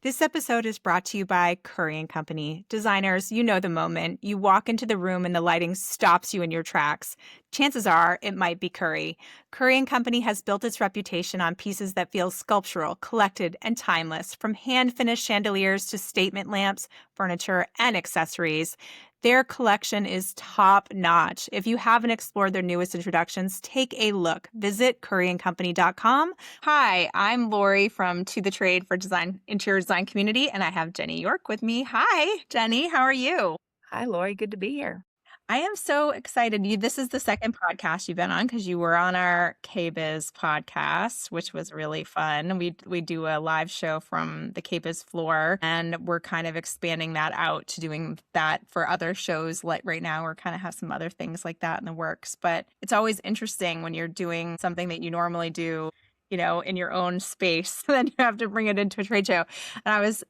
This episode is brought to you by Currey Company. Designers, you know the moment. You walk into the room and the lighting stops you in your tracks. Chances are it might be Currey. Currey Company has built its reputation on pieces that feel sculptural, collected, and timeless, from hand-finished chandeliers to statement lamps, furniture, and accessories. Their collection is top-notch. If you haven't explored their newest introductions, take a look. Visit curreyandcompany.com. Hi, I'm Laurie from To The Trade for Interior Design Community, and I have Jenny York with me. Hi, Jenny. How are you? Hi, Laurie. Good to be here. I am so excited. This is the second podcast you've been on because you were on our KBiz podcast, which was really fun. We do a live show from the KBiz floor, and we're kind of expanding that out to doing that for other shows. Like right now, we're kind of have some other things like that in the works. But it's always interesting when you're doing something that you normally do, in your own space, then you have to bring it into a trade show. And I was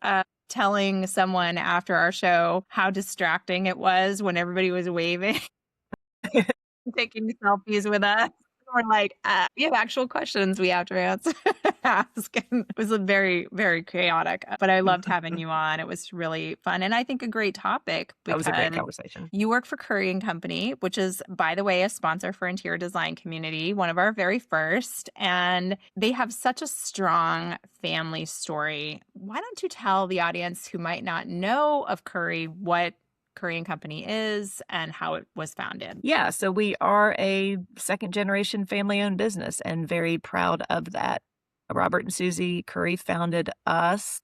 telling someone after our show how distracting it was when everybody was waving, taking selfies with us. We're like, we have actual questions we have to ask. And it was very, very chaotic, but I loved having you on. It was really fun. And I think a great topic That was a great because conversation. you work for Currey Company, which is, by the way, a sponsor for Interior Design Community, one of our very first. And they have such a strong family story. Why don't you tell the audience who might not know of Currey what Currey Company is and how it was founded? Yeah, so we are a second generation family owned business and very proud of that. Robert and Suzy Currey founded us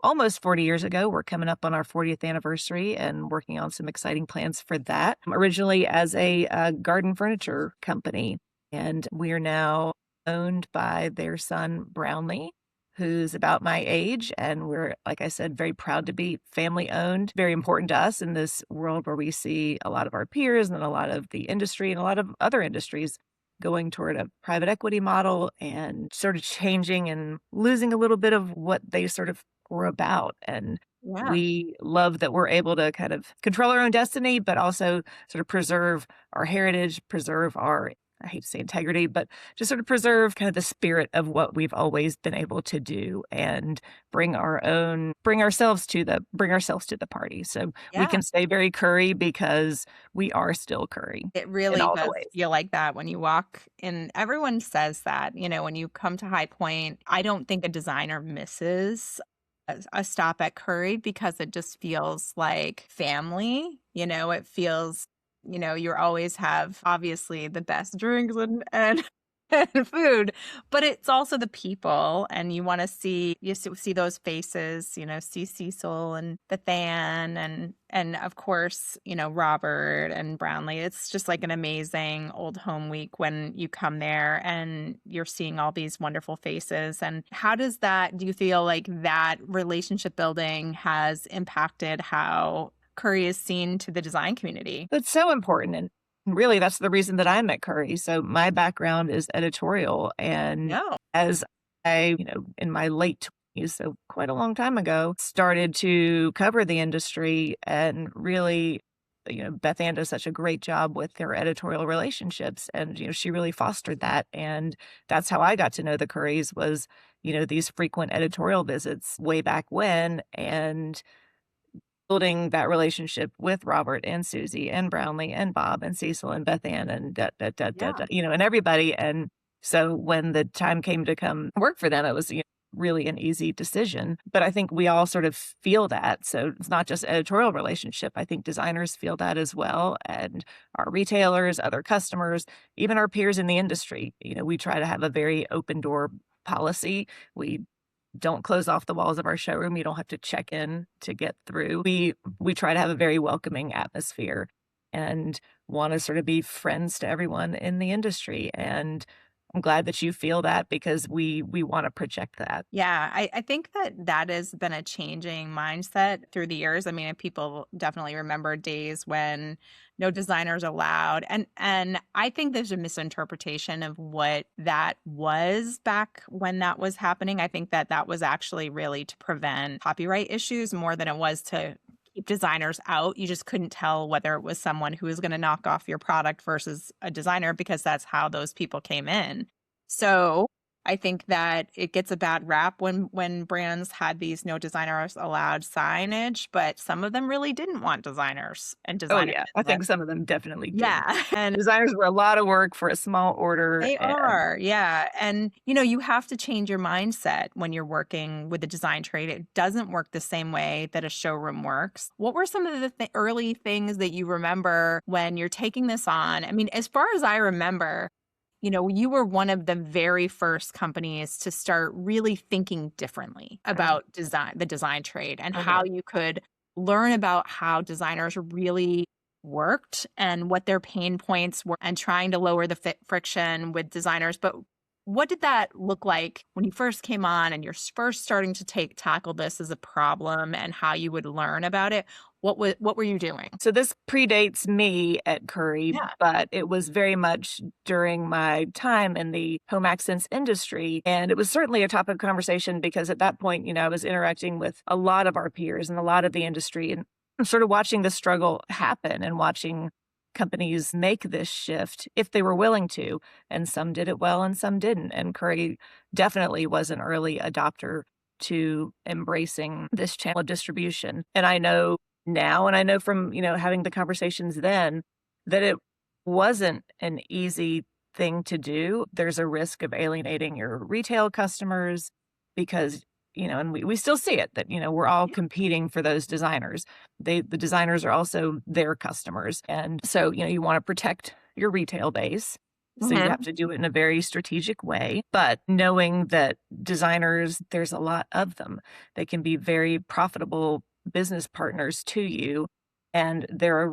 almost 40 years ago. We're coming up on our 40th anniversary and working on some exciting plans for that. Originally as a garden furniture company, and we are now owned by their son, Brownlee, who's about my age. And we're, like I said, very proud to be family owned. Very important to us in this world where we see a lot of our peers and a lot of the industry and a lot of other industries going toward a private equity model and sort of changing and losing a little bit of what they sort of were about. And Yeah. we love that we're able to kind of control our own destiny, but also sort of preserve our heritage, preserve our, I hate to say integrity, but just sort of preserve kind of the spirit of what we've always been able to do and bring ourselves to the party. So we Yeah. can stay very Curry because we are still Curry It in really all the does ways. feel like that when you walk in. Everyone says that, when you come to High Point, I don't think a designer misses a stop at Curry because it just feels like family. It feels, you always have obviously the best drinks and and food, but it's also the people, and you want to see those faces, see Cecil and Bethan and of course, Robert and Brownlee. It's just like an amazing old home week when you come there and you're seeing all these wonderful faces. And how do you feel like that relationship building has impacted how Curry is seen to the design community? That's so important. And really, that's the reason that I'm at Curry. So my background is editorial. And No. as in my late 20s, so quite a long time ago, started to cover the industry and really, Beth Ann does such a great job with their editorial relationships. And, she really fostered that. And that's how I got to know the Currys was, these frequent editorial visits way back when. And building that relationship with Robert and Suzy and Brownlee and Bob and Cecil and Beth Ann and Yeah. and everybody. And so when the time came to come work for them, it was really an easy decision. But I think we all sort of feel that. So it's not just editorial relationship. I think designers feel that as well. And our retailers, other customers, even our peers in the industry, we try to have a very open door policy. We don't close off the walls of our showroom. You don't have to check in to get through. We try to have a very welcoming atmosphere and want to sort of be friends to everyone in the industry. And I'm glad that you feel that because we want to project that. Yeah, I think that has been a changing mindset through the years. I mean, people definitely remember days when no designers allowed. And I think there's a misinterpretation of what that was back when that was happening. I think that was actually really to prevent copyright issues more than it was to keep designers out. You just couldn't tell whether it was someone who was going to knock off your product versus a designer because that's how those people came in. So I think that it gets a bad rap when brands had these no designers allowed signage, but some of them really didn't want designers and Oh, designers yeah. I in their think some of them definitely didn't. yeah, and Designers were a lot of work for a small order, they and are, yeah, and, you have to change your mindset when you're working with the design trade. It doesn't work the same way that a showroom works. What were some of the early things that you remember when you're taking this on? I mean, as far as I remember, you were one of the very first companies to start really thinking differently Mhm, about the design trade, and how mhm. you could learn about how designers really worked and what their pain points were, and trying to lower the friction with designers. But what did that look like when you first came on and you're first starting to tackle this as a problem, and how you would learn about it? What were you doing? So this predates me at Curry, Yeah. but it was very much during my time in the home accents industry. And it was certainly a topic of conversation because at that point, I was interacting with a lot of our peers and a lot of the industry and sort of watching the struggle happen and watching companies make this shift if they were willing to. And some did it well and some didn't. And Curry definitely was an early adopter to embracing this channel of distribution. And I know now, and I know from, having the conversations then that it wasn't an easy thing to do. There's a risk of alienating your retail customers because, and we still see it that, we're all Yeah. competing for those designers. The designers are also their customers. And so, you want to protect your retail base. So you have Mhm. to do it in a very strategic way. But knowing that designers, there's a lot of them, they can be very profitable business partners to you, and they're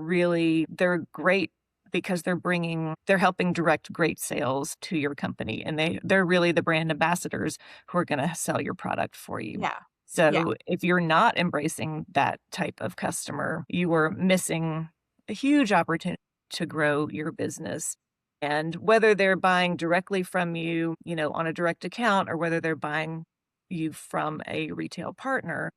great because they're helping direct great sales to your company, and they're really the brand ambassadors who are gonna sell your product for you. Yeah. Yeah. So, if you're not embracing that type of customer, you are missing a huge opportunity to grow your business, and whether they're buying directly from you, on a direct account, or whether they're buying you from a retail partner,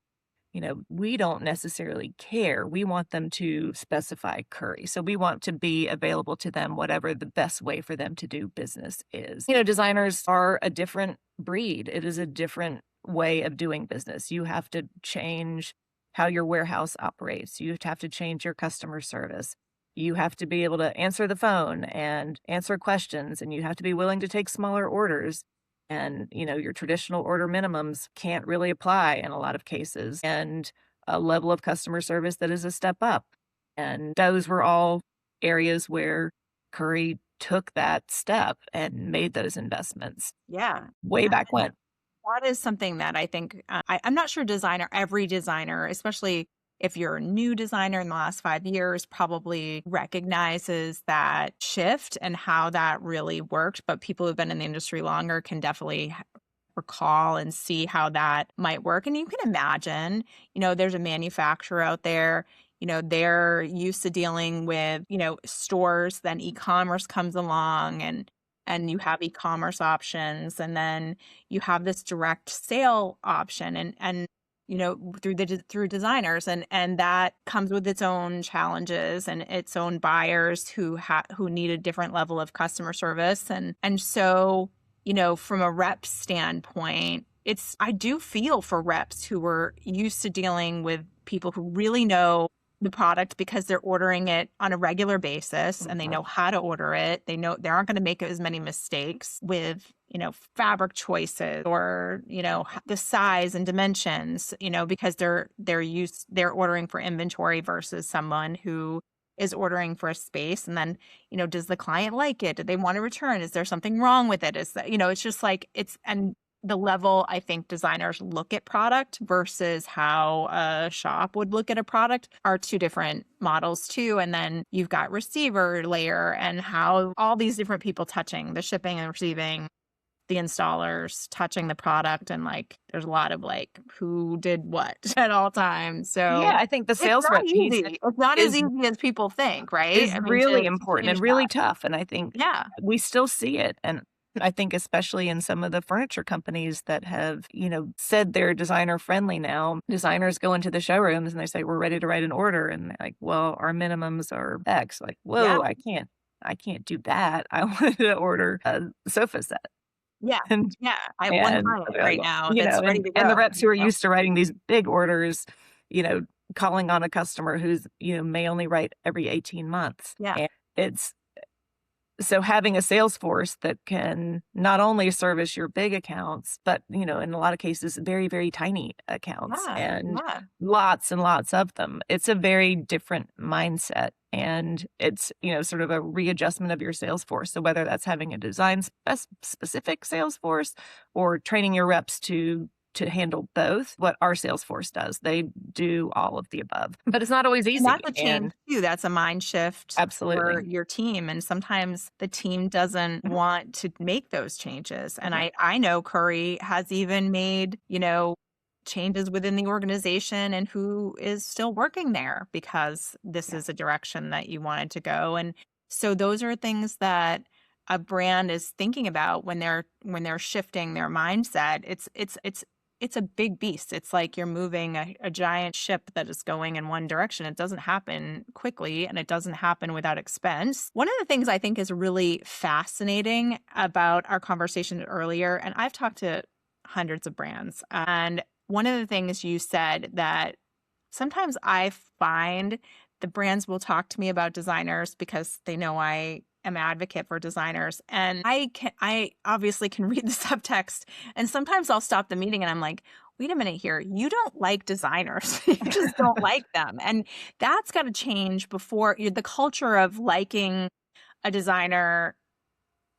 we don't necessarily care. We want them to specify Curry. So we want to be available to them, whatever the best way for them to do business is. Designers are a different breed. It is a different way of doing business. You have to change how your warehouse operates. You have to change your customer service. You have to be able to answer the phone and answer questions, and you have to be willing to take smaller orders. And, your traditional order minimums can't really apply in a lot of cases, and a level of customer service that is a step up. And those were all areas where Curry took that step and made those investments Yeah. way back when. That is something that I think, I'm not sure every designer, especially if you're a new designer in the last 5 years, probably recognizes that shift and how that really worked. But people who've been in the industry longer can definitely recall and see how that might work. And you can imagine, there's a manufacturer out there, they're used to dealing with, stores, then e-commerce comes along, and you have e-commerce options, and then you have this direct sale option, and through designers, and that comes with its own challenges and its own buyers who need a different level of customer service, and so from a rep standpoint, I do feel for reps who were used to dealing with people who really know the product because they're ordering it on a regular basis and they Mhm. know how to order it. They know they aren't going to make as many mistakes with, fabric choices or, the size and dimensions, because they're ordering for inventory versus someone who is ordering for a space. And then, does the client like it? Do they want to return? Is there something wrong with it? Is that, it's just like and the level I think designers look at product versus how a shop would look at a product are two different models too. And then you've got receiver layer and how all these different people touching the shipping and receiving, the installers touching the product, and like there's a lot of like who did what at all times. Yeah, So I think the it's sales not rep piece easy. It's not as is easy as people think, right? is I mean, really to important change and that. really tough, and I think Yeah. we still see it, and I think especially in some of the furniture companies that have, said they're designer friendly now, designers go into the showrooms and they say, "We're ready to write an order," and they're like, "Well, our minimums are X." Like, Yeah. "Whoa, I can't do that. I wanted to order a sofa set." Yeah. And Yeah. I have one and client they're like, right "Well," now that's ready to and the go, reps who are you know? used to writing these big orders, you know, calling on a customer who's, may only write every 18 months. Yeah. And it's so having a sales force that can not only service your big accounts, but, in a lot of cases, very, very tiny accounts Yeah. and Yeah. lots and lots of them. It's a very different mindset. And it's, sort of a readjustment of your sales force. So whether that's having a design specific sales force or training your reps to handle both, what our sales force does, they do all of the above. But it's not always And easy. that's a change And too. That's a mind shift for absolutely. your team. And sometimes the team doesn't Mhm. want to make those changes. And Yep. I know Curry has even made, changes within the organization and who is still working there because this Yeah. is a direction that you wanted to go. And so those are things that a brand is thinking about when they're shifting their mindset. It's a big beast. It's like you're moving a giant ship that is going in one direction. It doesn't happen quickly and it doesn't happen without expense. One of the things I think is really fascinating about our conversation earlier, and I've talked to hundreds of brands, and one of the things you said that sometimes I find the brands will talk to me about designers because they know I am advocate for designers. And I obviously can read the subtext. And sometimes I'll stop the meeting and I'm like, wait a minute here. You don't like designers. You just don't like them. And that's got to change before the culture of liking a designer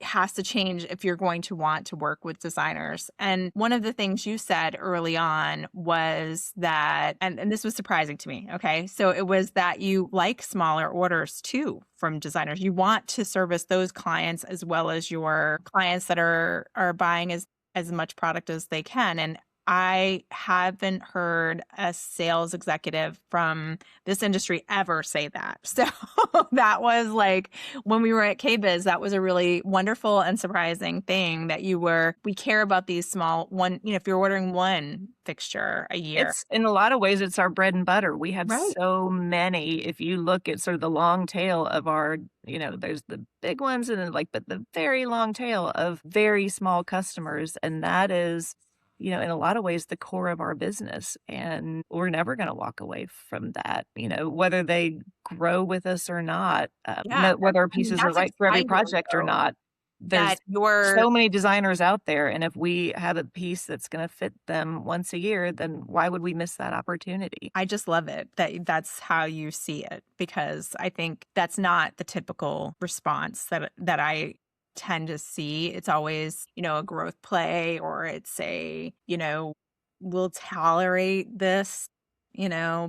has to change if you're going to want to work with designers. And one of the things you said early on was that, and this was surprising to me. Okay. So it was that you like smaller orders too from designers. You want to service those clients as well as your clients that are buying as much product as they can. And I haven't heard a sales executive from this industry ever say that. So that was like when we were at KBiz, that was a really wonderful and surprising thing that we care about these small one, if you're ordering one fixture a year. It's in a lot of ways, it's our bread and butter. We have Right. so many. If you look at sort of the long tail of our, there's the big ones and then but the very long tail of very small customers. And that is, in a lot of ways, the core of our business. And we're never going to walk away from that, whether they grow with us or not, Yeah. whether our I mean, pieces are that's right for every exciting project or though, not. that There's you're so many designers out there, and if we have a piece that's gonna fit them once a year, then why would we miss that opportunity? I just love it that that's how you see it because I think that's not the typical response that I tend to see. It's always, a growth play or it's we'll tolerate this,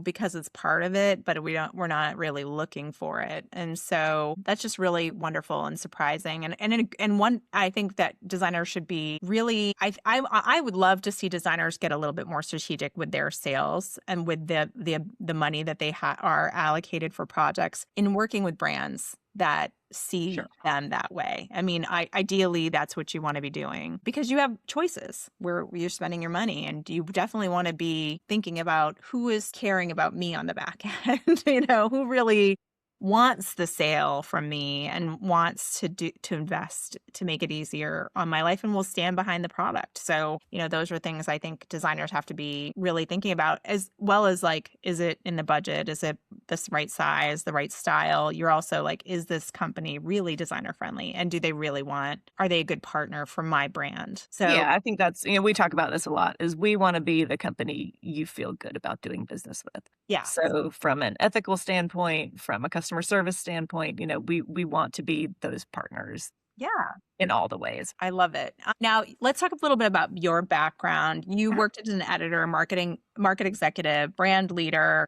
because it's part of it, but we're not really looking for it. And so that's just really wonderful and surprising. And one, I think that designers should be really, I would love to see designers get a little bit more strategic with their sales and with the money that they are allocated for projects in working with brands that see Sure. them that way. I mean, ideally, that's what you want to be doing because you have choices where you're spending your money, and you definitely want to be thinking about who is caring about me on the back end. Who really wants the sale from me and wants to invest to make it easier on my life and will stand behind the product. So, those are things I think designers have to be really thinking about as well as like, is it in the budget? Is it this right size, the right style? You're also like, is this company really designer friendly? And are they a good partner for my brand? So Yeah, I think that's we talk about this a lot, is we wanna be the company you feel good about doing business with. yeah, So, from an ethical standpoint, from a customer service standpoint, we want to be those partners yeah. in all the ways. I love it. Now, let's talk a little bit about your background. You Uh-huh. worked as an editor, market executive, brand leader.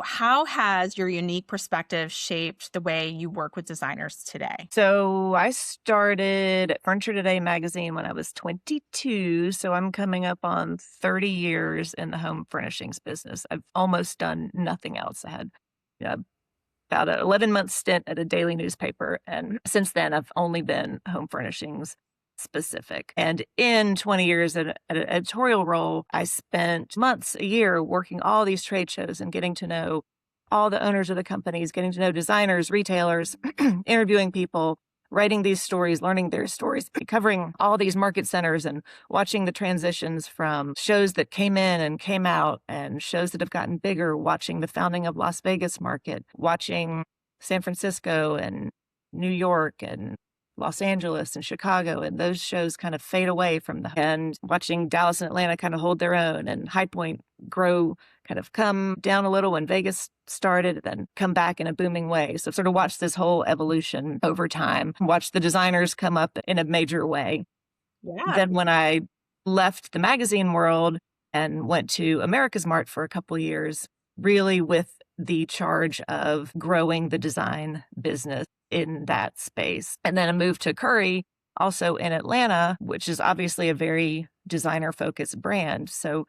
How has your unique perspective shaped the way you work with designers today? So I started at Furniture Today magazine when I was 22. So I'm coming up on 30 years in the home furnishings business. I've almost done nothing else. I had uh, about an 11-month stint at a daily newspaper. And since then, I've only been home furnishings specific. And in 20 years at an editorial role, I spent months, a year working all these trade shows and getting to know all the owners of the companies, getting to know designers, retailers, interviewing people, writing these stories, learning their stories, covering all these market centers and watching the transitions from shows that came in and came out and shows that have gotten bigger, watching the founding of Las Vegas market, watching San Francisco and New York and Los Angeles and Chicago, and those shows kind of fade away from and watching Dallas and Atlanta kind of hold their own, and High Point grow, kind of come down a little when Vegas started, then come back in a booming way. So sort of watch this whole evolution over time, watch the designers come up in a major way. Yeah. Then when I left the magazine world and went to America's Mart for a couple of years, really with the charge of growing the design business in that space. And then I moved to Currey, also in Atlanta, which is obviously a very designer focused brand. So,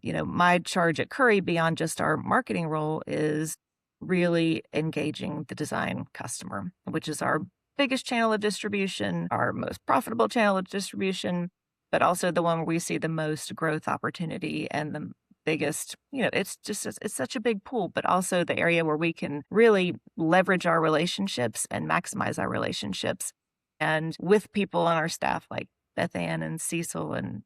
my charge at Currey beyond just our marketing role is really engaging the design customer, which is our biggest channel of distribution, our most profitable channel of distribution, but also the one where we see the most growth opportunity and the biggest, it's such a big pool, but also the area where we can really leverage our relationships and maximize our relationships. And with people on our staff like Beth Ann and Cecil and,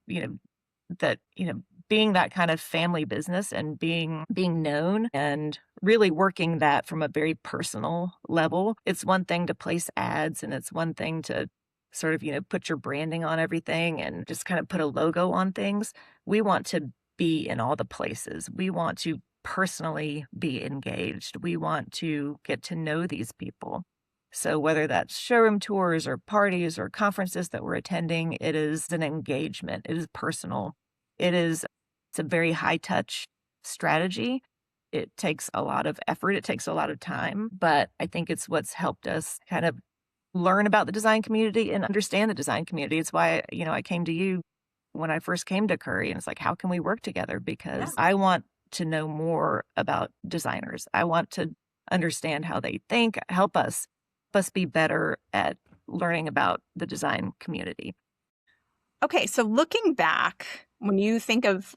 being that kind of family business and being known and really working that from a very personal level. It's one thing to place ads and it's one thing to sort of, put your branding on everything and just kind of put a logo on things. We want to be in all the places. We want to personally be engaged. We want to get to know these people. So whether that's showroom tours or parties or conferences that we're attending, it is an engagement. It is personal. It's a very high touch strategy. It takes a lot of effort. It takes a lot of time, but I think it's what's helped us kind of learn about the design community and understand the design community. It's why, I came to you when I first came to Currey, and it's like, how can we work together? Because I want to know more about designers. I want to understand how they think, help us be better at learning about the design community. Okay, so looking back, when you think of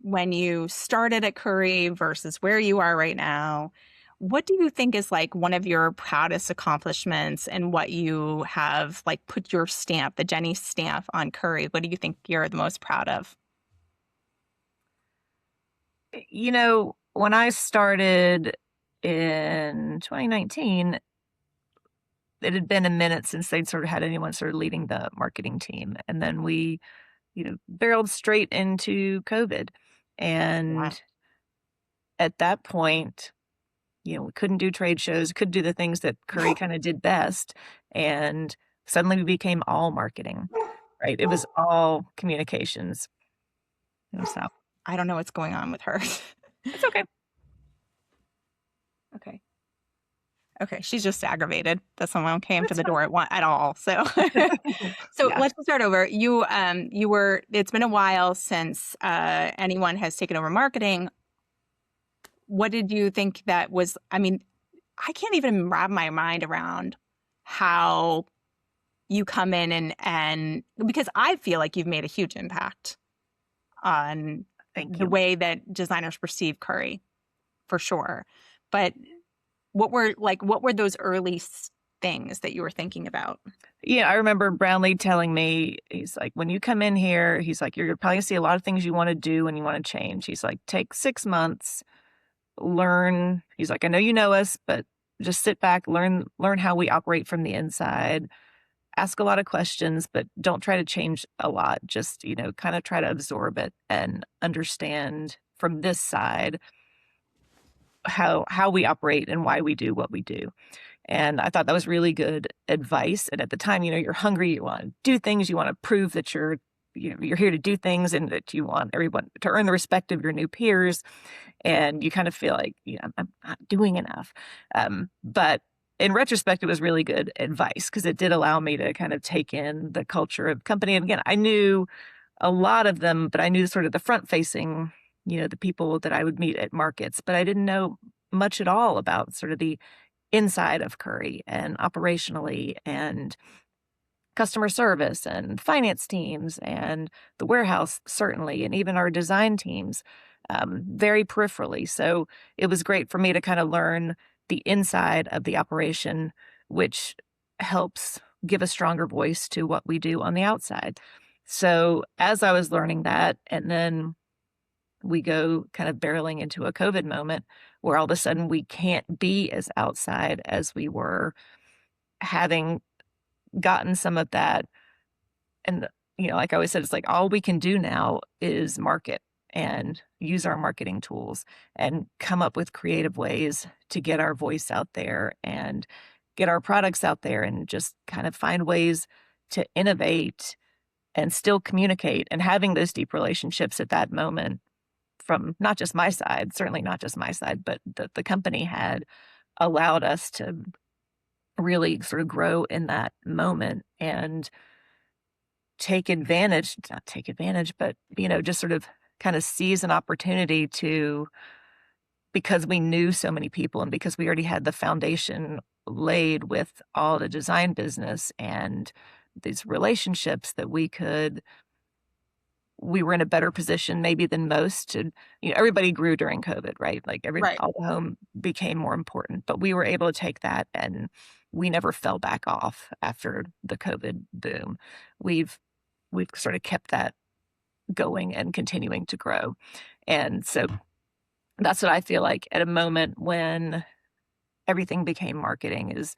when you started at Currey versus where you are right now, what do you think is like one of your proudest accomplishments and what you have like put your stamp, the Jenny stamp on Currey? What do you think you're the most proud of? When I started in 2019, it had been a minute since they'd sort of had anyone sort of leading the marketing team. And then we, barreled straight into COVID. Yeah. And at that point, we couldn't do trade shows, couldn't do the things that Currey kind of did best. And suddenly we became all marketing, right? It was all communications. So I don't know what's going on with her. it's okay. Okay. Okay, she's just aggravated that someone came to That's the fine. door at all. So, so Yeah. let's start over. You were. It's been a while since anyone has taken over marketing. What did you think that was? I mean, I can't even wrap my mind around how you come in and because I feel like you've made a huge impact on Thank the you. way that designers perceive Currey, for sure. But what were those early things that you were thinking about? Yeah, I remember Brownlee telling me, he's like, when you come in here, he's like, you're probably gonna see a lot of things you want to do and you want to change. He's like, take 6 months, learn. He's like, I know you know us, but just sit back, learn how we operate from the inside. Ask a lot of questions, but don't try to change a lot. Just, kind of try to absorb it and understand from this side how we operate and why we do what we do. And I thought that was really good advice. And at the time, you're hungry, you want to do things, you want to prove that you're here to do things and that you want everyone to earn the respect of your new peers. And you kind of feel like, I'm not doing enough. But in retrospect, it was really good advice because it did allow me to kind of take in the culture of the company. And again, I knew a lot of them, but I knew sort of the front facing, the people that I would meet at markets, but I didn't know much at all about sort of the inside of Currey and operationally and customer service and finance teams and the warehouse, certainly, and even our design teams, very peripherally. So it was great for me to kind of learn the inside of the operation, which helps give a stronger voice to what we do on the outside. So as I was learning that, and then we go kind of barreling into a COVID moment where all of a sudden we can't be as outside as we were, having gotten some of that. And, like I always said, it's like all we can do now is market and use our marketing tools and come up with creative ways to get our voice out there and get our products out there and just kind of find ways to innovate and still communicate, and having those deep relationships at that moment from not just my side, certainly not just my side, but the company had allowed us to really sort of grow in that moment and take advantage, not take advantage, but, just sort of kind of seize an opportunity to, because we knew so many people and because we already had the foundation laid with all the design business and these relationships, that we were in a better position maybe than most to, everybody grew during COVID, right? Like Right. all the home became more important, but we were able to take that, and we never fell back off after the COVID boom. We've we've sort of kept that going and continuing to grow. And so that's what I feel like at a moment when everything became marketing, is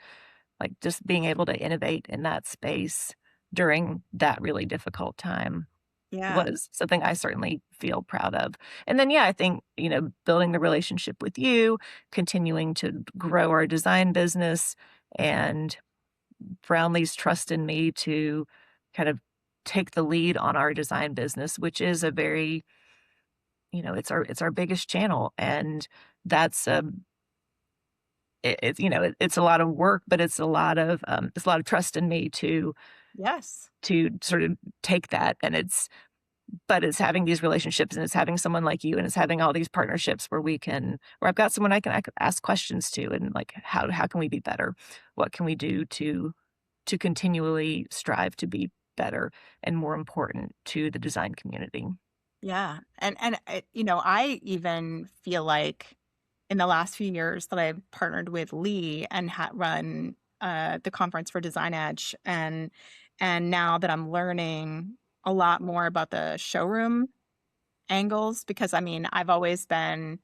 like just being able to innovate in that space during that really difficult time Yeah. was something I certainly feel proud of. And then, yeah, I think, building the relationship with you, continuing to grow our design business, and Brownlee's trust in me to kind of take the lead on our design business, which is a very, it's our biggest channel. And that's it's a lot of work, but it's a lot of trust in me Yes. to sort of take that. And it's having these relationships, and it's having someone like you, and it's having all these partnerships where I've got someone I can ask questions to, and like, how can we be better? What can we do to continually strive to be better and more important to the design community? Yeah. I even feel like in the last few years that I've partnered with Lee and run the conference for Design Edge, and now that I'm learning a lot more about the showroom angles, because I mean, I've always been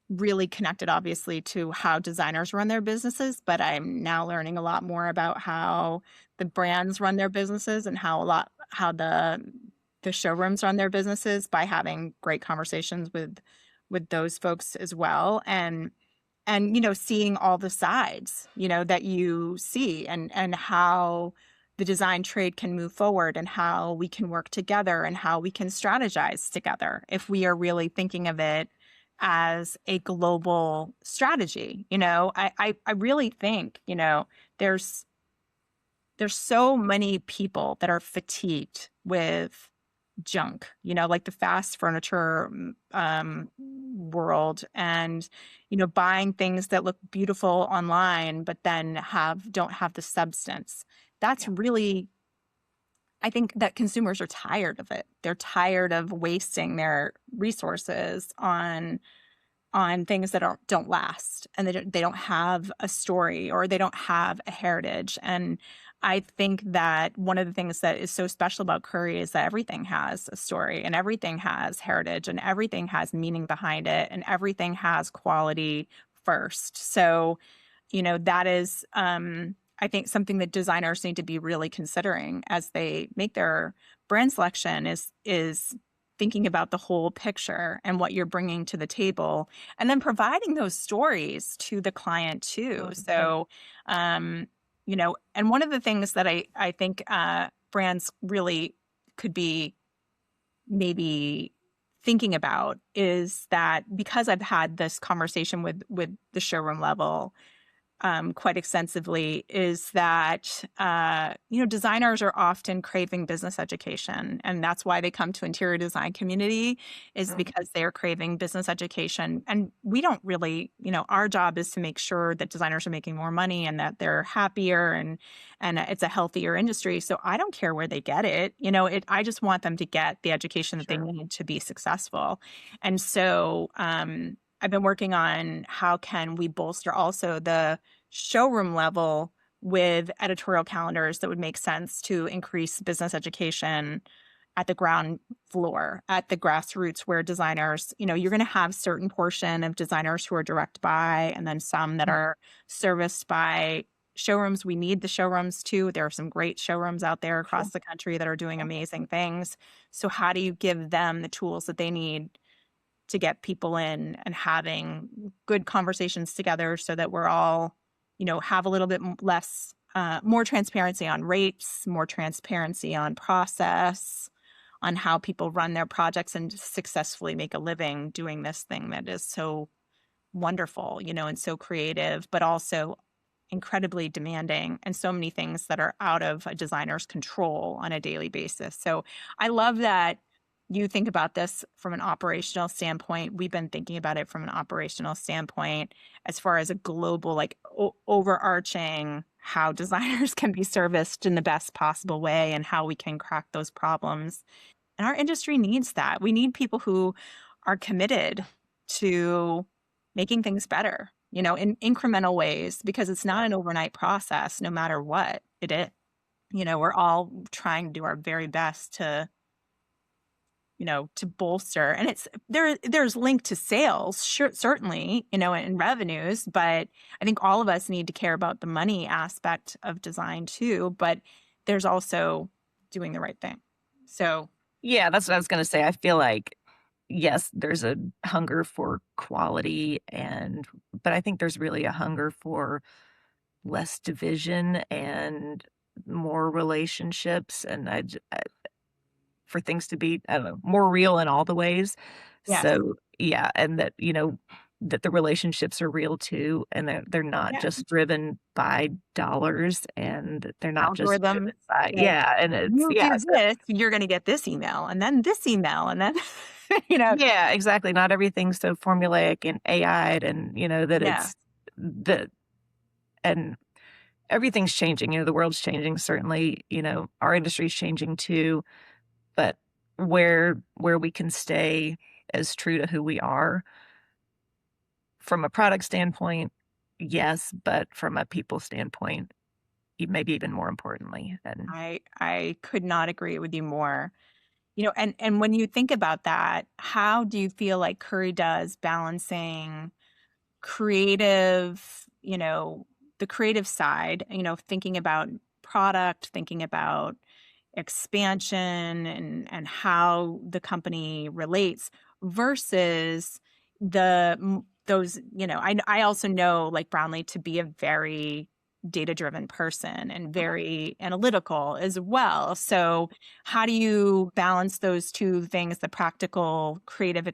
really connected obviously to how designers run their businesses, but I'm now learning a lot more about how the brands run their businesses and how the showrooms run their businesses, by having great conversations with those folks as well. And seeing all the sides that you see, and how the design trade can move forward, and how we can work together, and how we can strategize together if we are really thinking of it as a global strategy. I really think there's there's so many people that are fatigued with junk, like the fast furniture world, and buying things that look beautiful online but then don't have the substance. That's Yeah, really, I think that consumers are tired of it. They're tired of wasting their resources on things that don't last, and they don't have a story, or they don't have a heritage. And I think that one of the things that is so special about Curry is that everything has a story, and everything has heritage, and everything has meaning behind it, and everything has quality first. So, that is, I think, something that designers need to be really considering as they make their brand selection, is thinking about the whole picture and what you're bringing to the table, and then providing those stories to the client too. So, um, and one of the things that I think brands really could be maybe thinking about is that, because I've had this conversation with the showroom level quite extensively, is that designers are often craving business education, and that's why they come to interior design community, is mhm, because they're craving business education. And we don't really, our job is to make sure that designers are making more money, and that they're happier, and it's a healthier industry. So I don't care where they get it. I just want them to get the education that they sure. need to be successful. And so I've been working on how can we bolster also the showroom level with editorial calendars that would make sense to increase business education at the ground floor, at the grassroots, where designers, you're going to have certain portion of designers who are direct buy, and then some that are serviced by showrooms. We need the showrooms too. There are some great showrooms out there Sure. across the country that are doing amazing things. So how do you give them the tools that they need to get people in and having good conversations together, so that we're all, have a little bit less, more transparency on rates, more transparency on process, on how people run their projects and successfully make a living doing this thing that is so wonderful, and so creative, but also incredibly demanding, and so many things that are out of a designer's control on a daily basis. So I love that you think about this from an operational standpoint. We've been thinking about it from an operational standpoint as far as a global, like overarching how designers can be serviced in the best possible way and how we can crack those problems. And our industry needs that. We need people who are committed to making things better, in incremental ways, because it's not an overnight process, no matter what it is. We're all trying to do our very best to bolster. And there's linked to sales, sure, certainly, and revenues, but I think all of us need to care about the money aspect of design too, but there's also doing the right thing. So Yeah, that's what I was gonna say. I feel like, yes, there's a hunger for quality but I think there's really a hunger for less division and more relationships, and for things to be, I don't know, more real in all the ways. yes. So, yeah, and that, that the relationships are real too, and they're not Yeah. just driven by dollars, and they're not just Algorithm. driven by, Like, yeah, and it's, you yeah, do so this, you're going to get this email, and then this email, and then, you know, yeah, exactly, not everything's so formulaic and AI'd and, that yeah. it's the and everything's changing, the world's changing, certainly, our industry's changing too, but where we can stay as true to who we are from a product standpoint, yes, but from a people standpoint, maybe even more importantly, and I could not agree with you more. And when you think about that, how do you feel like Curry does balancing creative, the creative side, thinking about product, thinking about expansion and how the company relates versus those, I also know, like, Brownlee to be a very data driven person and very analytical as well. So how do you balance those two things, the practical creative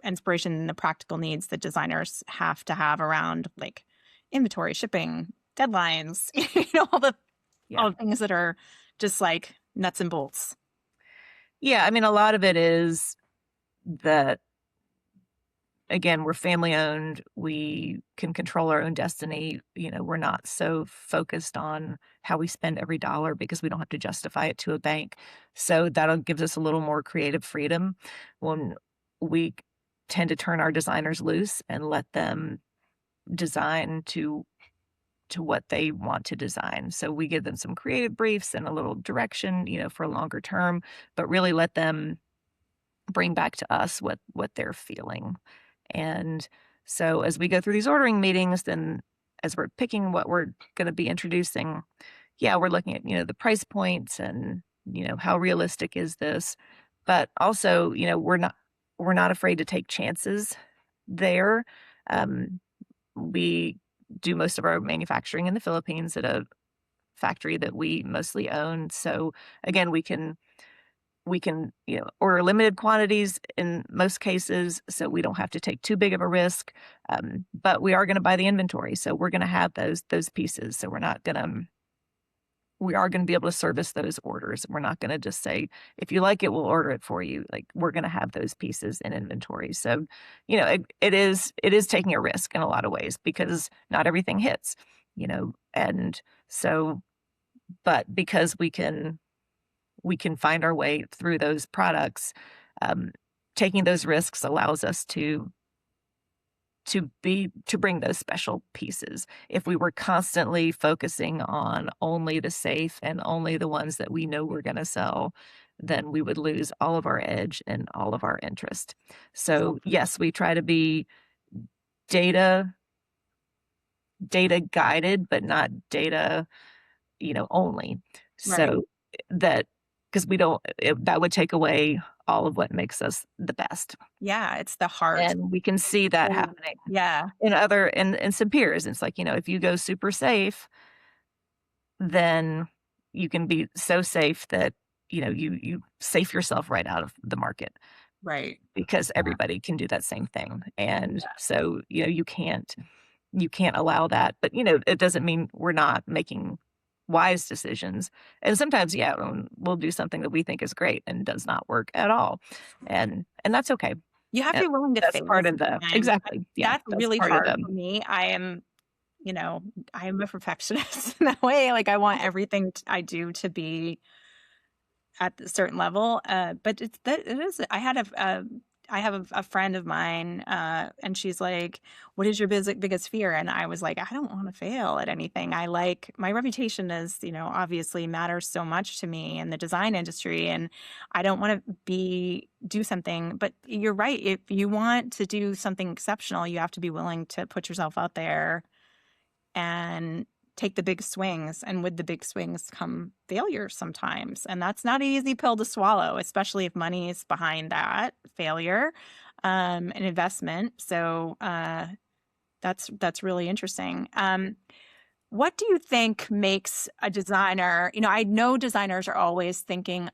inspiration and the practical needs that designers have to have around, like, inventory, shipping, deadlines, yeah. all the things that are just like nuts and bolts. Yeah, I mean, a lot of it is that, again, we're family owned, we can control our own destiny, we're not so focused on how we spend every dollar because we don't have to justify it to a bank. So that'll gives us a little more creative freedom when we tend to turn our designers loose and let them design to what they want to design. So we give them some creative briefs and a little direction, for a longer term, but really let them bring back to us what they're feeling. And so as we go through these ordering meetings, then as we're picking what we're going to be introducing, yeah, we're looking at, the price points and, how realistic is this? But also, we're not afraid to take chances there. Um, we do most of our manufacturing in the Philippines at a factory that we mostly own. So again, we can, order limited quantities in most cases, so we don't have to take too big of a risk. But we are going to buy the inventory, so we're going to have those pieces. So we are going to be able to service those orders. We're not going to just say, if you like it, we'll order it for you. Like, we're going to have those pieces in inventory. So, it is taking a risk in a lot of ways because not everything hits, and so, but because we can find our way through those products, um, taking those risks allows us to to bring those special pieces. If we were constantly focusing on only the safe and only the ones that we know we're gonna sell, then we would lose all of our edge and all of our interest. So, yes, we try to be data data guided, but not data, only. Right. So that because we don't that would take away all of what makes us the best. Yeah, it's the heart. And we can see that Oh, happening yeah, in some peers. It's like, if you go super safe, then you can be so safe that, you safe yourself right out of the market right. because Yeah, everybody can do that same thing. And yeah. so, you can't allow that. But, it doesn't mean we're not making wise decisions. And sometimes, yeah, we'll do something that we think is great and does not work at all. And that's okay. You have to And be willing to that's fail part of the sometimes. exactly. Yeah, That's that's really part of hard the for me. You know, I am a perfectionist in that way. Like I want everything I do to be at a certain level. But it is. I have a friend of mine, and she's like, "What is your biggest fear?" And I was like, "I don't want to fail at anything. I like my reputation is, obviously matters so much to me in the design industry, and I don't want to do something." But you're right. If you want to do something exceptional, you have to be willing to put yourself out there and take the big swings. And with the big swings come failure sometimes. And that's not an easy pill to swallow, especially if money is behind that failure, an investment. So that's really interesting. What do you think makes a designer? I know designers are always thinking,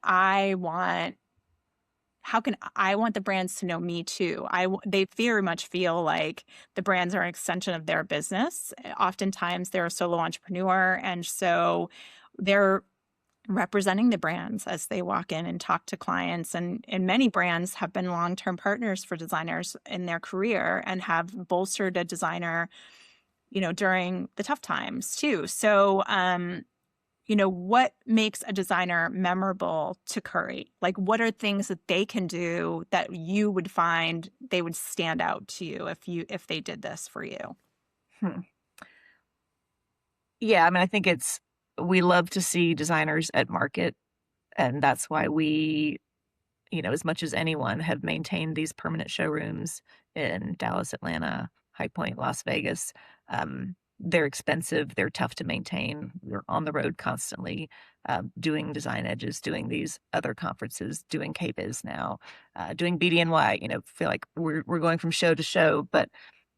how can I want the brands to know me too? They very much feel like the brands are an extension of their business. Oftentimes they're a solo entrepreneur, and so they're representing the brands as they walk in and talk to clients. And many brands have been long-term partners for designers in their career and have bolstered a designer, during the tough times too. So what makes a designer memorable to Curry? Like, what are things that they can do that you would find they would stand out to you if they did this for you? hmm. Yeah, I mean, I think we love to see designers at market, and that's why we, as much as anyone, have maintained these permanent showrooms in Dallas, Atlanta, High Point, Las Vegas. They're expensive, they're tough to maintain. We're on the road constantly, doing Design Edges, doing these other conferences, doing KBIS now, doing BDNY. Feel like we're going from show to show, but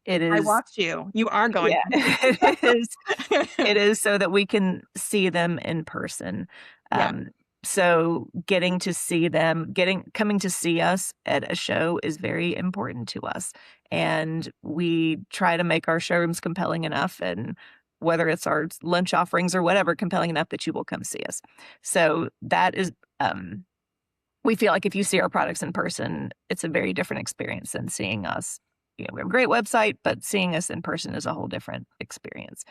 it I is watched you. You are going. yeah, it is so that we can see them in person. Yeah. Um, so getting to see them, coming to see us at a show is very important to us. And we try to make our showrooms compelling enough, and whether it's our lunch offerings or whatever, compelling enough that you will come see us. So that is, we feel like if you see our products in person, it's a very different experience than seeing us. We have a great website, but seeing us in person is a whole different experience.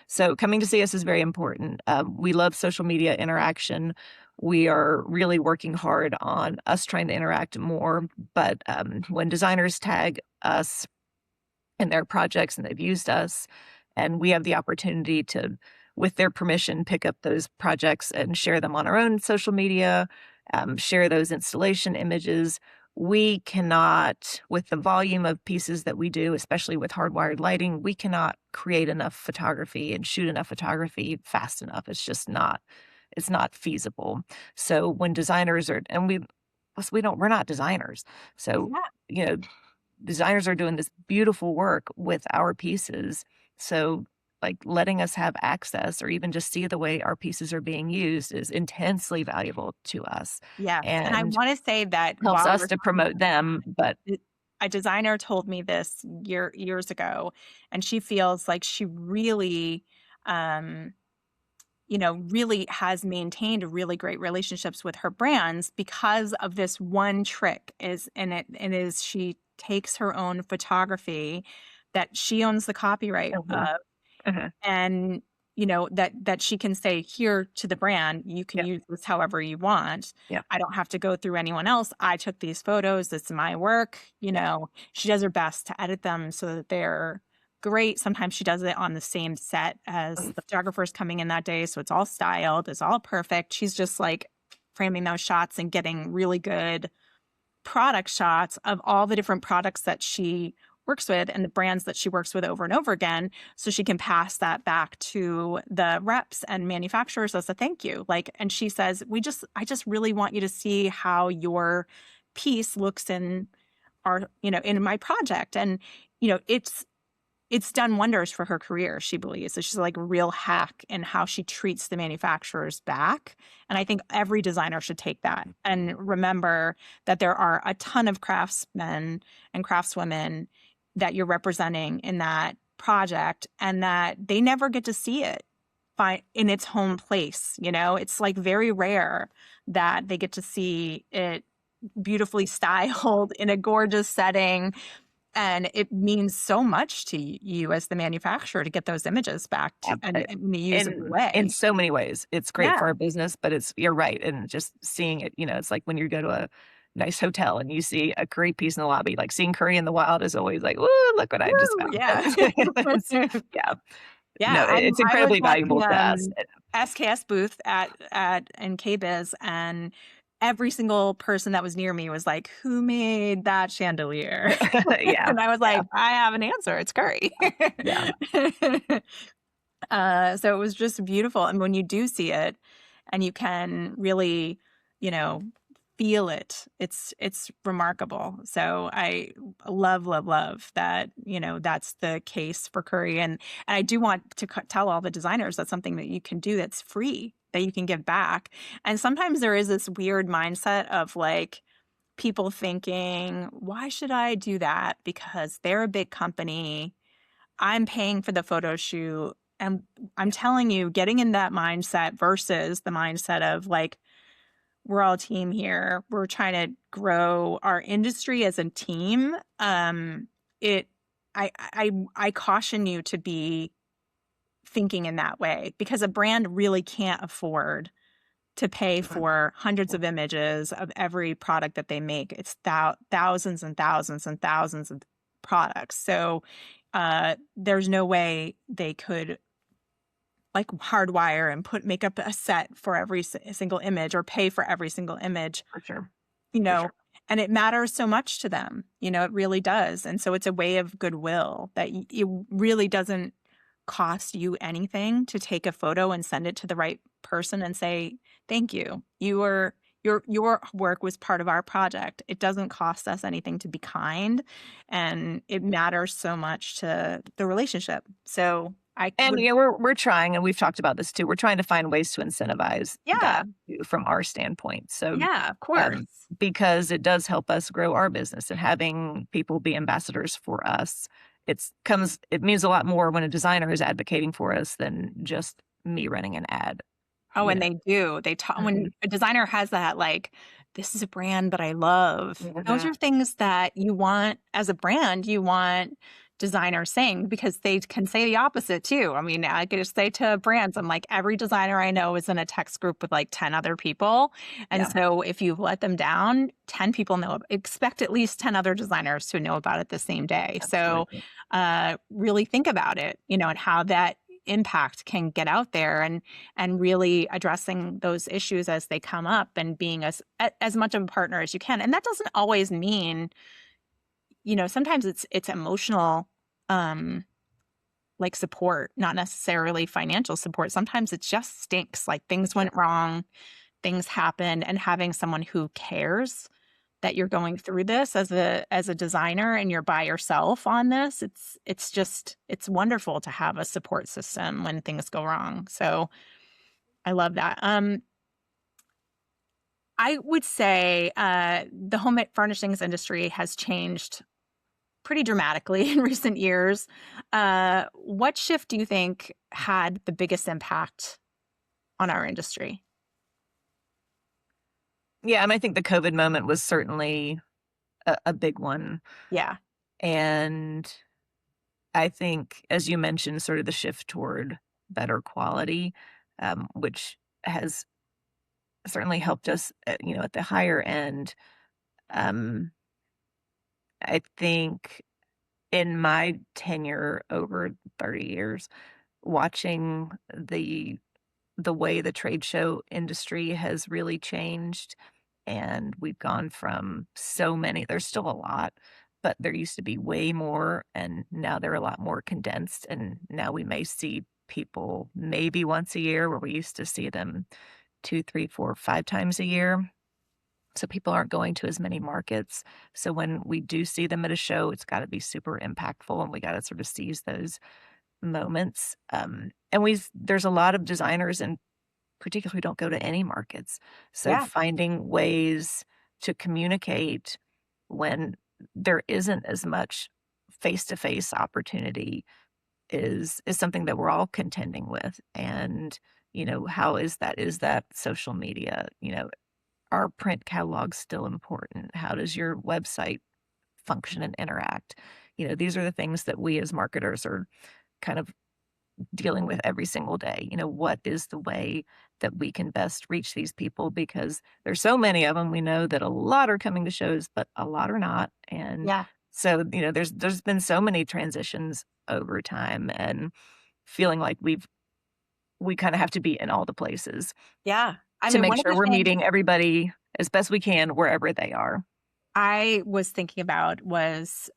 So coming to see us is very important. We love social media interaction. We are really working hard on us trying to interact more. But when designers tag us in their projects and they've used us, and we have the opportunity to, with their permission, pick up those projects and share them on our own social media, share those installation images. We cannot, with the volume of pieces that we do, especially with hardwired lighting, we cannot create enough photography and shoot enough photography fast enough. It's not feasible. So when designers are, and we're not designers. So, Yeah. you know, designers are doing this beautiful work with our pieces. So, like, letting us have access or even just see the way our pieces are being used is intensely valuable to us Yes. And I and want to say that helps while us we're to talking promote about them. But it, a designer told me this years ago, and she feels like she really, um, really has maintained really great relationships with her brands because of this one trick is she takes her own photography that she owns the copyright Mhm, of, mhm. and that she can say here to the brand, you can Yeah. use this however you want. Yeah. I don't have to go through anyone else. I took these photos. This is my work. Yeah. She does her best to edit them so that they're great. Sometimes she does it on the same set as Mm. the photographer's coming in that day. So it's all styled, it's all perfect. She's just like framing those shots and getting really good product shots of all the different products that she works with and the brands that she works with over and over again, so she can pass that back to the reps and manufacturers as a thank you. Like, and she says, I just really want you to see how your piece looks in in my project. And it's done wonders for her career, she believes. So she's like a real hack in how she treats the manufacturers back. And I think every designer should take that and remember that there are a ton of craftsmen and craftswomen that you're representing in that project, and that they never get to see it in its home place. It's like very rare that they get to see it beautifully styled in a gorgeous setting, and it means so much to you as the manufacturer to get those images back to and in a usable In way. so many ways, it's great Yeah. for our business, but you're right, and just seeing it, it's like when you go to a nice hotel and you see a Curry piece in the lobby, like seeing Curry in the wild is always like, "Ooh, look what I just Woo! found." Yeah. It's yeah. No, Yeah, it's I was incredibly at valuable to us. the SKS booth at in KBiz, and every single person that was near me was like, "Who made that chandelier?" Yeah, And I was yeah, like, "I have an answer. It's Curry." yeah, So it was just beautiful. And when you do see it and you can really, you know, feel it, it's remarkable. So I love, love, love that, that's the case for Curry. And I do want to tell all the designers that's something that you can do that's free, that you can give back. And sometimes there is this weird mindset of like, people thinking, why should I do that? Because they're a big company. I'm paying for the photo shoot. And I'm telling you, getting in that mindset versus the mindset of like, we're all a team here. We're trying to grow our industry as a team. It, I caution you to be thinking in that way, because a brand really can't afford to pay for hundreds of images of every product that they make. It's thousands and thousands and thousands of products. So there's no way they could like hardwire and make up a set for every single image or pay for every single image, for sure, you for know, sure. and it matters so much to them, it really does. And so it's a way of goodwill that it really doesn't cost you anything to take a photo and send it to the right person and say, thank you. Your work was part of our project. It doesn't cost us anything to be kind, and it matters so much to the relationship. So I And, would, we're trying, and we've talked about this too, we're trying to find ways to incentivize that yeah, too from our standpoint. So, yeah, of course. um, because it does help us grow our business, and having people be ambassadors for us, it means a lot more when a designer is advocating for us than just me running an ad, Oh, you and know? they do. They talk when Mhm. a designer has that, like, "This is a brand that I love." Those Mhm. are things that you want as a brand, you want designers saying, because they can say the opposite too. I mean, I could just say to brands, I'm like, every designer I know is in a text group with like 10 other people. And Yeah, so if you've let them down, 10 people expect at least 10 other designers to know about it the same day. So absolutely. really think about it, and how that impact can get out there, and really addressing those issues as they come up, and being as much of a partner as you can. And that doesn't always mean, sometimes it's emotional, um like support, not necessarily financial support. Sometimes it just stinks, like things Sure. went wrong, things happened, and having someone who cares that you're going through this as a designer and you're by yourself on this, it's wonderful to have a support system when things go wrong. So I love that. I would say the home furnishings industry has changed pretty dramatically in recent years. What shift do you think had the biggest impact on our industry? Yeah, I think the COVID moment was certainly a big one, Yeah. and I think, as you mentioned, sort of the shift toward better quality, which has certainly helped us, at the higher end. Um, I think in my tenure over 30 years, watching the way the trade show industry has really changed, and we've gone from so many, there's still a lot, but there used to be way more, and now they're a lot more condensed, and now we may see people maybe once a year where we used to see them 2, 3, 4, 5 times a year. So people aren't going to as many markets. So when we do see them at a show, it's got to be super impactful, and we got to sort of seize those moments. And there's a lot of designers in particular who don't go to any markets. So Yeah. finding ways to communicate when there isn't as much face-to-face opportunity is something that we're all contending with. And, how is that? Is that social media? Are print catalogs still important? How does your website function and interact? These are the things that we as marketers are kind of dealing with every single day. What is the way that we can best reach these people? Because there's so many of them. We know that a lot are coming to shows, but a lot are not. And Yeah. so, there's been so many transitions over time, and feeling like we kind of have to be in all the places Yeah. I to mean, make one of sure the we're things meeting everybody as best we can wherever they are. I was thinking about was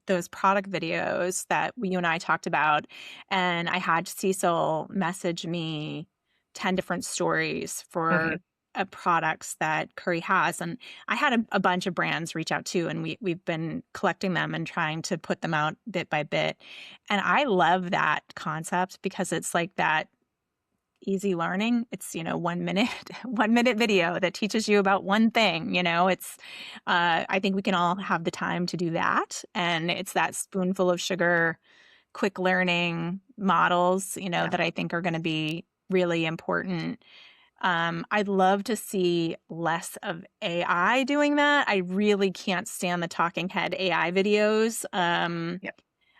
those product videos that you and I talked about. And I had Cecil message me 10 different stories for Mhm. products that Curry has. And I had a bunch of brands reach out too. And we've been collecting them and trying to put them out bit by bit. And I love that concept because it's like that easy learning. It's, 1 minute, 1 minute video that teaches you about one thing, it's, I think we can all have the time to do that. And it's that spoonful of sugar, quick learning models, Yeah. that I think are going to be really important. I'd love to see less of AI doing that. I really can't stand the talking head AI videos. Yeah.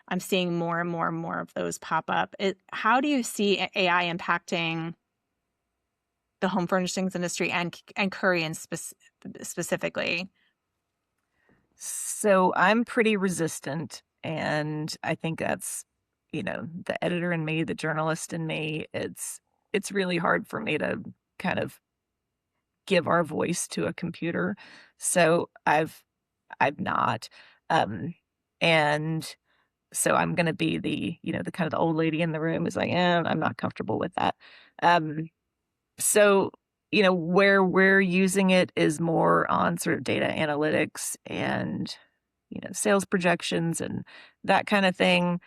I'm seeing more and more and more of those pop up. How do you see AI impacting the home furnishings industry and Curry specifically? So I'm pretty resistant, and I think that's, the editor in me, the journalist in me. It's really hard for me to kind of give our voice to a computer. So I've not. Um and so I'm gonna be the kind of the old lady in the room is like, I'm not comfortable with that. Um so, where we're using it is more on sort of data analytics and, sales projections and that kind of thing.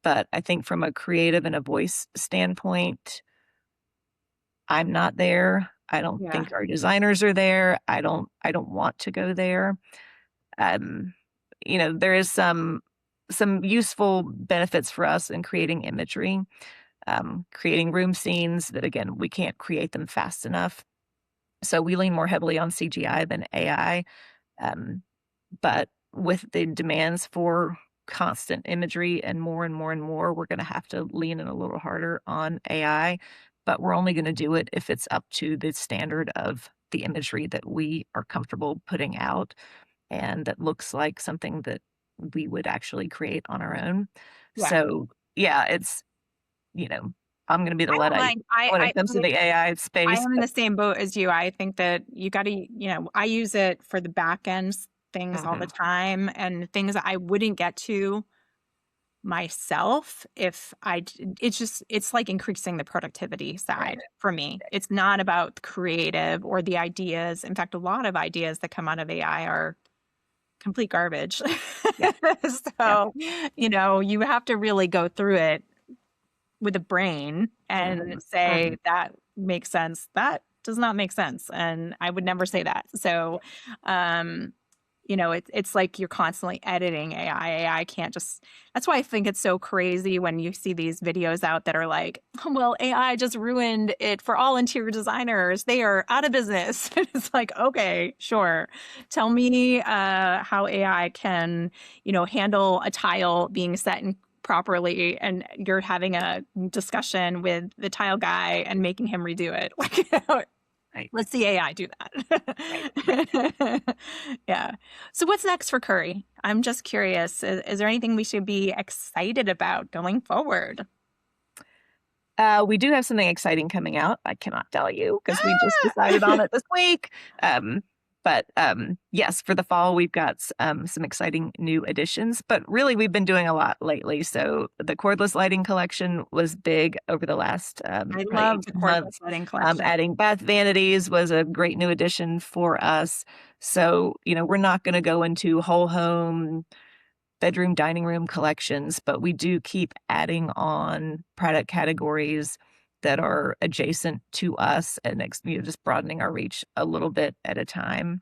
But I think from a creative and a voice standpoint, I'm not there. I don't Yeah. think our designers are there. I don't want to go there. Um, there is some useful benefits for us in creating imagery, creating room scenes that again, we can't create them fast enough. So we lean more heavily on CGI than AI. Um, but with the demands for constant imagery and more and more and more, we're going to have to lean in a little harder on AI. But we're only going to do it if it's up to the standard of the imagery that we are comfortable putting out and that looks like something that we would actually create on our own. Yeah. So, yeah, you know, I'm going to be the I don't Luddite mind. when it comes to the AI I space. am in the same boat as you. I think that you got to, I use it for the back end things all the Mhm. time and things that I wouldn't get to myself if it's like increasing the productivity Right. side for me. It's not about the creative or the ideas. In fact, a lot of ideas that come out of AI are complete garbage. Yeah. Yeah. So, you have to really go through it with a brain and Mhm. say Mhm. that makes sense. That does not make sense. And I would never say that. So, um, it's like you're constantly editing AI. AI can't just, that's why I think it's so crazy when you see these videos out that are like, "Oh, well, AI just ruined it for all interior designers. They are out of business." It's like, okay, sure. Tell me how AI can, handle a tile being set in properly and you're having a discussion with the tile guy and making him redo it. Like, Right. let's the AI do Right. Right. that. Yeah. So what's next for Curry? I'm just curious. Is there anything we should be excited about going forward? We do have something exciting coming out. I cannot tell you because we just decided on Ah! it this week. Yes, for the fall, we've got some exciting new additions, but really we've been doing a lot lately. So the cordless lighting collection was big over the last I probably love the 18 cordless months. lighting collection. Adding bath vanities was a great new addition for us. So, we're not going to go into whole home bedroom, dining room collections, but we do keep adding on product categories that are adjacent to us and just broadening our reach a little bit at a time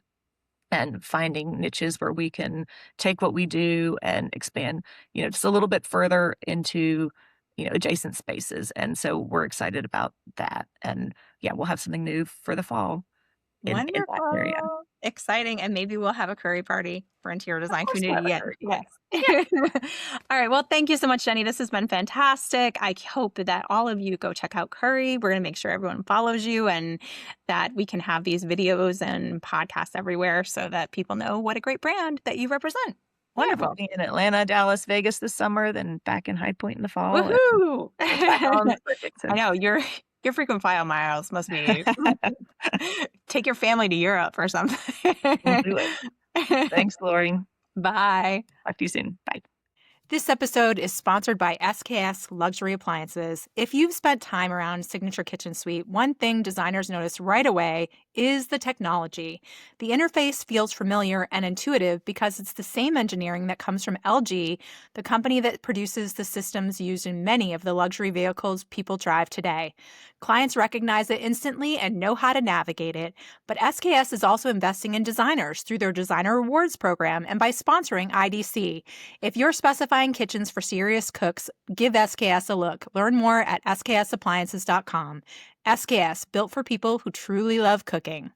and finding niches where we can take what we do and expand, just a little bit further into, adjacent spaces. And so we're excited about that. And yeah, we'll have something new for the fall in that area. Wonderful. Exciting. And maybe we'll have a curry party for interior Of design course we'll community have a yet. curry. Yes. Yeah. All right. Well, thank you so much, Jenny. This has been fantastic. I hope that all of you go check out Curry. We're going to make sure everyone follows you and that we can have these videos and podcasts everywhere so that people know what a great brand that you represent. Yeah, we'll Wonderful. be in Atlanta, Dallas, Vegas this summer, then back in High Point in the fall, and Woohoo. we'll tack on the circuit, I so know your frequent flyer miles must be take your family to Europe or something. we'll do it. Thanks, Laurie. Bye. Talk to you soon. Bye. This episode is sponsored by SKS Luxury Appliances. If you've spent time around Signature Kitchen Suite, one thing designers notice right away is the technology. The interface feels familiar and intuitive because it's the same engineering that comes from LG, the company that produces the systems used in many of the luxury vehicles people drive today. Clients recognize it instantly and know how to navigate it, but SKS is also investing in designers through their Designer Rewards program and by sponsoring IDC. If you're specifying kitchens for serious cooks, give SKS a look. Learn more at sksappliances.com. SKS, built for people who truly love cooking.